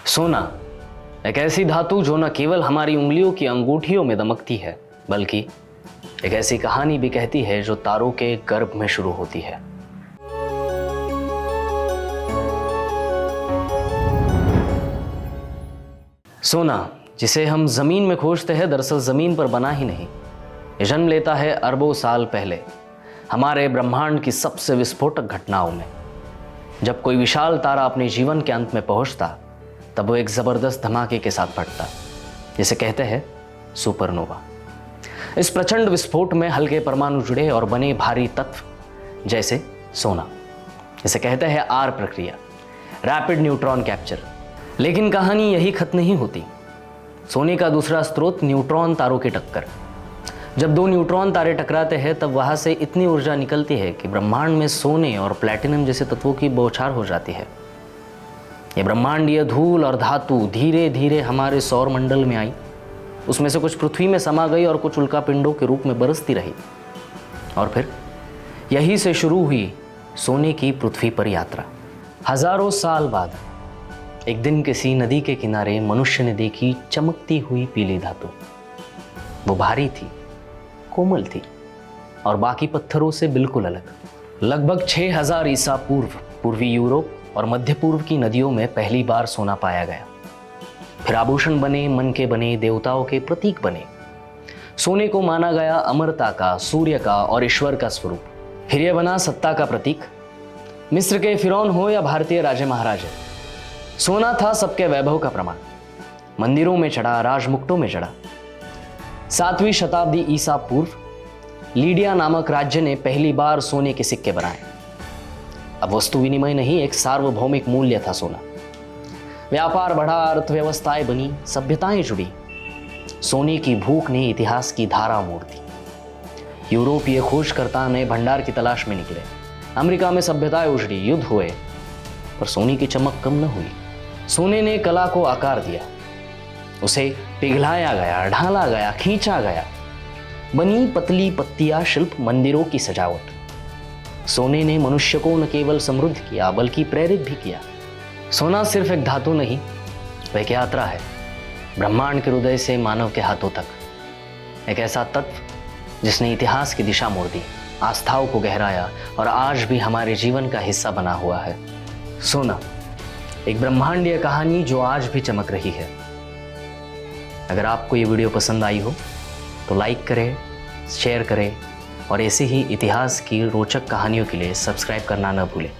सोना एक ऐसी धातु जो न केवल हमारी उंगलियों की अंगूठियों में दमकती है, बल्कि एक ऐसी कहानी भी कहती है जो तारों के गर्भ में शुरू होती है। सोना जिसे हम जमीन में खोजते हैं, दरअसल जमीन पर बना ही नहीं, ये जन्म लेता है अरबों साल पहले हमारे ब्रह्मांड की सबसे विस्फोटक घटनाओं में। जब कोई विशाल तारा अपने जीवन के अंत में पहुंचता, तब वो एक जबरदस्त धमाके के साथ फटता, जिसे कहते हैं सुपरनोवा। इस प्रचंड विस्फोट में हल्के परमाणु जुड़े और बने भारी तत्व जैसे सोना, जिसे कहते हैं आर प्रक्रिया, रैपिड न्यूट्रॉन कैप्चर। लेकिन कहानी यही खत्म नहीं होती। सोने का दूसरा स्रोत न्यूट्रॉन तारों की टक्कर। जब दो न्यूट्रॉन तारे टकराते हैं, तब वहां से इतनी ऊर्जा निकलती है कि ब्रह्मांड में सोने और प्लैटिनम जैसे तत्वों की बौछार हो जाती है। ये ब्रह्मांडीय धूल और धातु धीरे धीरे हमारे सौर मंडल में आई। उसमें से कुछ पृथ्वी में समा गई और कुछ उल्का पिंडों के रूप में बरसती रही। और फिर यहीं से शुरू हुई सोने की पृथ्वी पर यात्रा। हजारों साल बाद एक दिन किसी नदी के किनारे मनुष्य ने देखी चमकती हुई पीली धातु। वो भारी थी, कोमल थी और बाकी पत्थरों से बिल्कुल अलग। लगभग 6000 ईसा पूर्व पूर्वी यूरोप और मध्य पूर्व की नदियों में पहली बार सोना पाया गया। फिर आभूषण बने, मन के बने, देवताओं के प्रतीक बने। सोने को माना गया अमरता का, सूर्य का और ईश्वर का स्वरूप। फिर यह बना सत्ता का प्रतीक। मिस्र के फिरौन हो या भारतीय राजे महाराजे, सोना था सबके वैभव का प्रमाण। मंदिरों में चढ़ा, राजमुकुटों में चढ़ा। 7वीं शताब्दी ईसा पूर्व लीडिया नामक राज्य ने पहली बार सोने के सिक्के बनाए। अब वस्तु विनिमय नहीं, एक सार्वभौमिक मूल्य था सोना। व्यापार बढ़ा, अर्थव्यवस्थाएं बनी, सभ्यताएं जुड़ी। सोने की भूख ने इतिहास की धारा मोड़ दी। यूरोपीय खोजकर्ता नए भंडार की तलाश में निकले। अमेरिका में सभ्यताएं उजड़ी, युद्ध हुए, पर सोने की चमक कम न हुई। सोने ने कला को आकार दिया। उसे पिघलाया गया, ढाला गया, खींचा गया। बनी पतली पत्तियां शिल्प, मंदिरों की सजावट। सोने ने मनुष्य को न केवल समृद्ध किया, बल्कि प्रेरित भी किया। सोना सिर्फ एक धातु नहीं, वह एक यात्रा है, ब्रह्मांड के हृदय से मानव के हाथों तक। एक ऐसा तत्व जिसने इतिहास की दिशा मोड़ दी, आस्थाओं को गहराया और आज भी हमारे जीवन का हिस्सा बना हुआ है। सोना एक ब्रह्मांडीय कहानी जो आज भी चमक रही है। अगर आपको ये वीडियो पसंद आई हो तो लाइक करें, शेयर करें और ऐसे ही इतिहास की रोचक कहानियों के लिए सब्सक्राइब करना न भूलें।